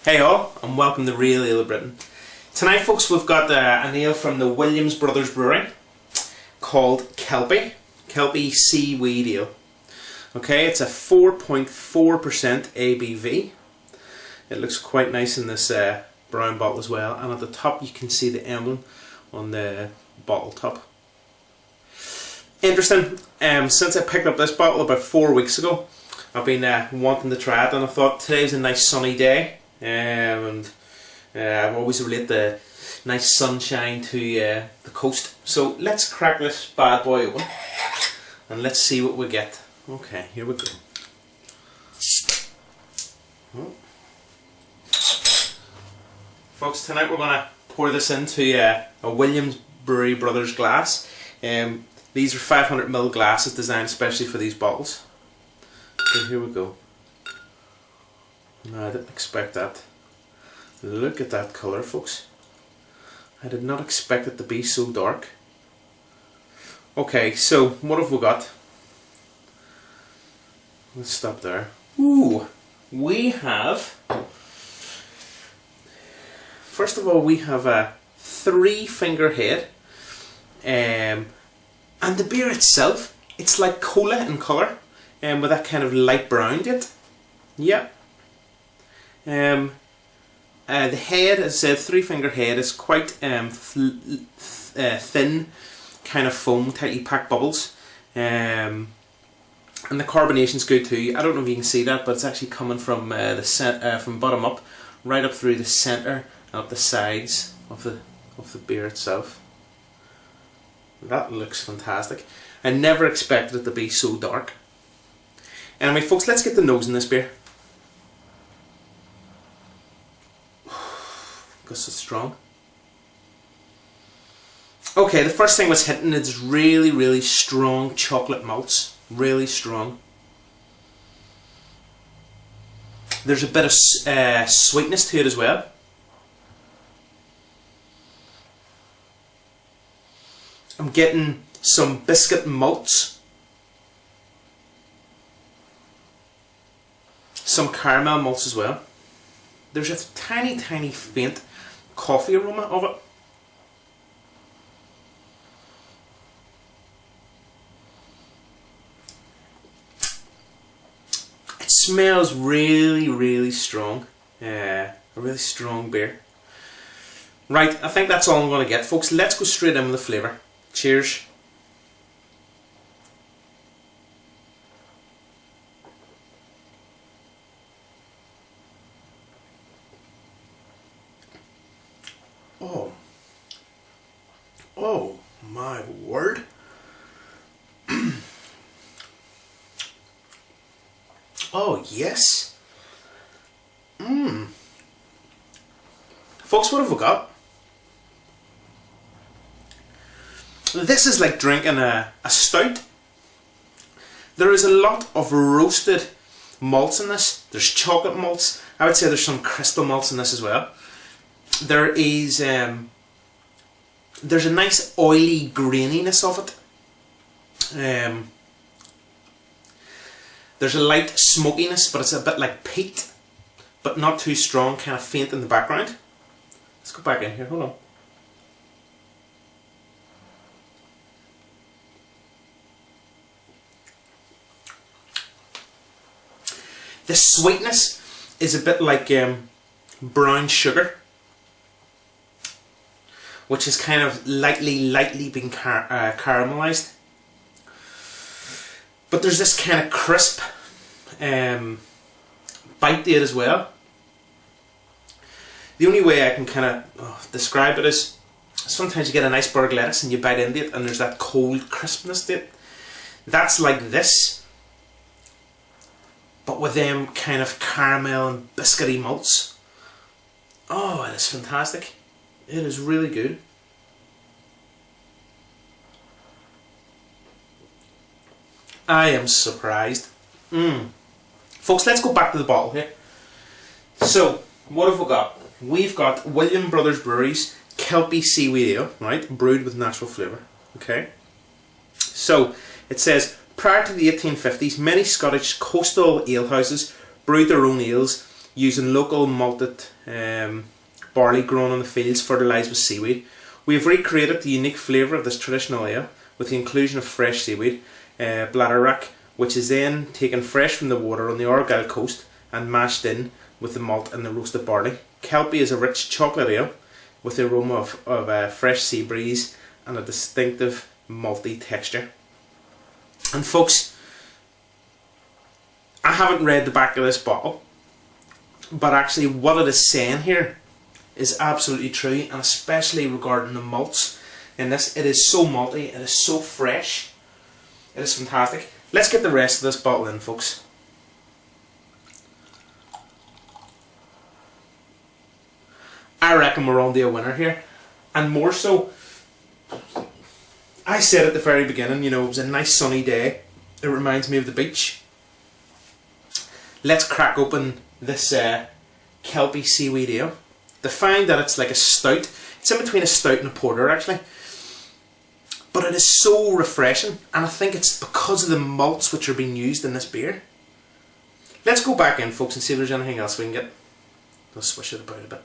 Hey all, and welcome to Real Ale of Britain. Tonight folks, we've got an ale from the Williams Brothers Brewery called Kelpie. Kelpie Seaweed Ale. Okay, it's a 4.4% ABV. It looks quite nice in this brown bottle as well, and at the top you can see the emblem on the bottle top. Interesting, since I picked up this bottle about 4 weeks ago, I've been wanting to try it, and I thought today's a nice sunny day. And I always relate the nice sunshine to the coast. So let's crack this bad boy open and let's see what we get. Okay, here we go. Folks, tonight we're going to pour this into a Williams Brewery Brothers glass. These are 500ml glasses designed especially for these bottles. So here we go. No, I didn't expect that. Look at that colour, folks. I did not expect it to be so dark. Okay, so what have we got? Let's stop there. Ooh, we have... First of all, we have a 3-finger head. And the beer itself, it's like cola in colour. With that kind of light brown to it. Yep. The head, as I said, 3-finger head is quite thin, kind of foam, tightly packed bubbles, and the carbonation's good too. I don't know if you can see that, but it's actually coming from from bottom up, right up through the centre and up the sides of the beer itself. That looks fantastic. I never expected it to be so dark. Anyway, folks, let's get the nose in this beer. Because it's strong. Okay, the first thing was hitting is really strong chocolate malts. Really strong. There's a bit of sweetness to it as well. I'm getting some biscuit malts. Some caramel malts as well. There's a tiny faint coffee aroma of it. It smells really strong. A really strong beer. Right, I think that's all I'm going to get, folks. Let's go straight in with the flavour. Cheers. Oh my word. Oh yes. Folks, what have we got? This is like drinking a stout. There is a lot of roasted malts in this. There's chocolate malts. I would say there's some crystal malts in this as well. There is there's a nice oily graininess of it. There's a light smokiness, but it's a bit like peat, but not too strong, kind of faint in the background. Let's go back in here, hold on. The sweetness is a bit like brown sugar, which is kind of lightly being caramelized. But there's this kind of crisp bite to it as well. The only way I can kind of describe it is sometimes you get an iceberg lettuce and you bite into it and there's that cold crispness to it. That's like this, but with them kind of caramel and biscuity malts. Oh, it is fantastic. It is really good. I am surprised. Folks, let's go back to the bottle here. So, what have we got? We've got Williams Brothers Brewery's Kelpie Seaweed Ale, right? Brewed with natural flavour. Okay. So, it says, prior to the 1850s, many Scottish coastal alehouses brewed their own ales using local malted barley grown on the fields fertilised with seaweed. We have recreated the unique flavour of this traditional ale with the inclusion of fresh seaweed, bladderwrack, which is then taken fresh from the water on the Argyll coast and mashed in with the malt and the roasted barley. Kelpie is a rich chocolate ale with the aroma of fresh sea breeze and a distinctive malty texture. And folks, I haven't read the back of this bottle, but actually what it is saying here is absolutely true, and especially regarding the malts in this. It is so malty, it is so fresh, it is fantastic. Let's get the rest of this bottle in, folks. I reckon we're on to a winner here, and more so, I said at the very beginning, you know, it was a nice sunny day, it reminds me of the beach. Let's crack open this Kelpie Seaweed Ale. To find that it's like a stout. It's in between a stout and a porter actually. But it is so refreshing, and I think it's because of the malts which are being used in this beer. Let's go back in, folks, and see if there's anything else we can get. I'll swish it about a bit.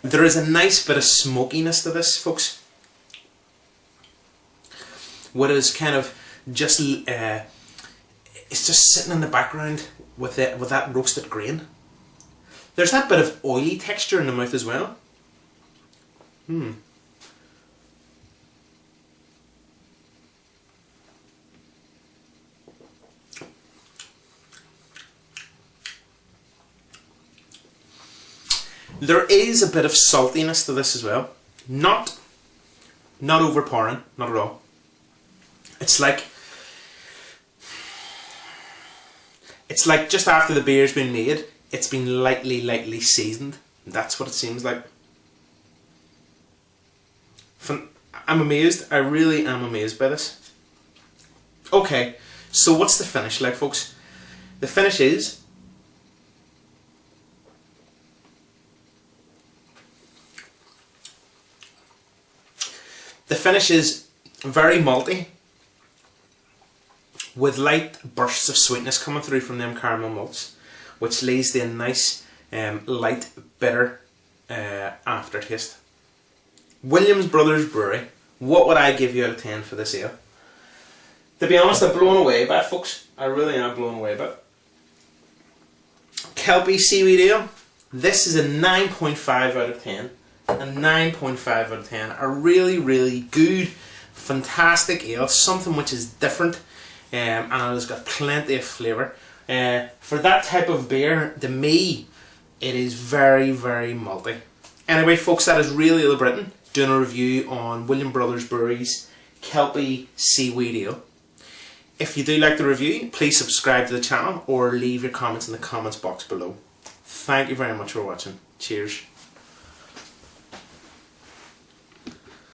There is a nice bit of smokiness to this, folks. What is kind of just it's just sitting in the background with that roasted grain. There's that bit of oily texture in the mouth as well. There is a bit of saltiness to this as well. Not overpowering, not at all. It's like just after the beer's been made, it's been lightly seasoned. That's what it seems like. I'm amazed. I really am amazed by this. Okay, so what's the finish like, folks? The finish is very malty, with light bursts of sweetness coming through from them caramel malts, which leaves the nice light bitter aftertaste. Williams Brothers Brewery, what would I give you out of 10 for this ale? To be honest, I'm blown away by it, folks. I really am blown away by it. Kelpie Seaweed Ale, this is a 9.5 out of 10. A 9.5 out of 10. A really good, fantastic ale, something which is different. And it has got plenty of flavour. For that type of beer, to me, it is very malty. Anyway, folks, that is Real Ale of Britain, doing a review on Williams Brothers Brewery's Kelpie Seaweed Ale. If you do like the review, please subscribe to the channel or leave your comments in the comments box below. Thank you very much for watching. Cheers.